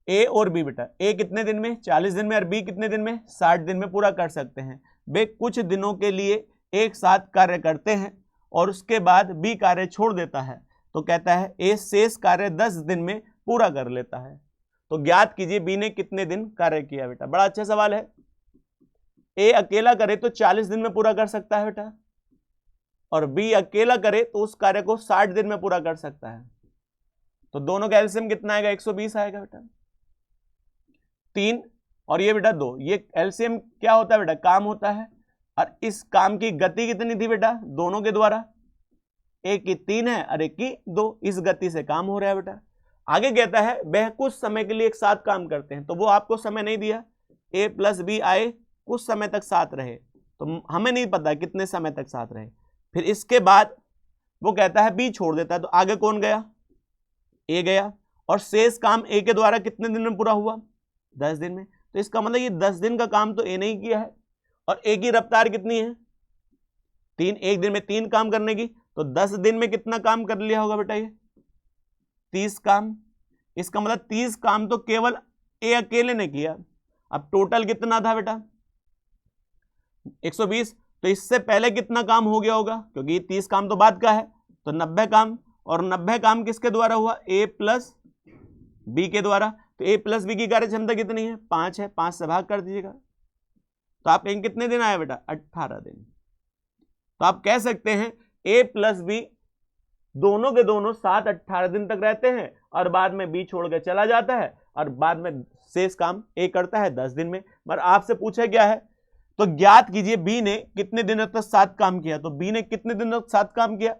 ए और बी बेटा, ए कितने दिन में? 40 दिन में, और बी कितने दिन में? 60 दिन में पूरा कर सकते हैं। वे कुछ दिनों के लिए एक साथ कार्य करते हैं और उसके बाद बी कार्य छोड़ देता है, तो कहता है ए शेष कार्य 10 दिन में पूरा कर लेता है। तो ज्ञात कीजिए बी ने कितने दिन कार्य किया बेटा। बड़ा अच्छा सवाल है। ए अकेला करे तो 40 दिन में पूरा कर सकता है बेटा, और बी अकेला करे तो उस कार्य को 60 दिन में पूरा कर सकता है। तो दोनों का एलसीएम कितना आएगा? 120 आएगा बेटा। 3 और ये बेटा 2, ये एलसीएम क्या होता है बेटा? काम होता है। और इस काम की गति कितनी थी बेटा दोनों के द्वारा? एक की 3 है और एक की 2, इस गति से काम हो रहा है बेटा। आगे कहता है वह कुछ समय के लिए एक साथ काम करते हैं, तो वो आपको समय नहीं दिया। ए प्लस बी आए, कुछ समय तक साथ रहे, तो हमें नहीं पता कितने समय तक साथ रहे। फिर इसके बाद वो कहता है बी छोड़ देता है, तो आगे कौन गया? ए गया, और शेष काम ए के द्वारा कितने दिन में पूरा हुआ? 10 दिन में। तो इसका मतलब ये 10 दिन का काम तो ए ने ही किया है, और ए की रफ्तार कितनी है? 3, एक दिन में 3 काम करने की, तो 10 दिन में कितना काम कर लिया होगा बेटा? ये 30 काम। इसका मतलब 30 काम तो केवल ए अकेले ने किया। अब टोटल कितना था बेटा? 120। तो इससे पहले कितना काम हो गया होगा? क्योंकि 30 काम तो बाद का है, तो 90 काम, और 90 काम किसके द्वारा हुआ? ए प्लस बी के द्वारा। तो ए प्लस बी की कार्य क्षमता कितनी है? 5 है, 5 से भाग कर दीजिएगा। तो आप कहेंगे कितने दिन आए बेटा? 18 दिन। तो आप कह सकते हैं ए प्लस बी दोनों के दोनों साथ 18 दिन तक रहते हैं, और बाद में बी छोड़ के चला जाता है, और बाद में शेष काम ए करता है 10 दिन में। मगर आपसे पूछा क्या है? तो ज्ञात कीजिए बी ने कितने दिनों तक साथ काम किया। तो बी ने कितने दिनों तक साथ काम किया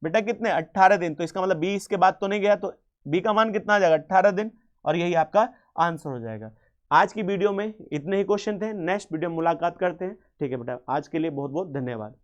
बेटा? कितने? 18 दिन। तो इसका मतलब बी इसके बाद तो नहीं गया, तो बी का मान कितना आ जाएगा? 18 दिन, और यही आपका आंसर हो जाएगा। आज की वीडियो में इतने ही क्वेश्चन थे, नेक्स्ट वीडियो में मुलाकात करते हैं। ठीक है बेटा, आज के लिए बहुत बहुत धन्यवाद।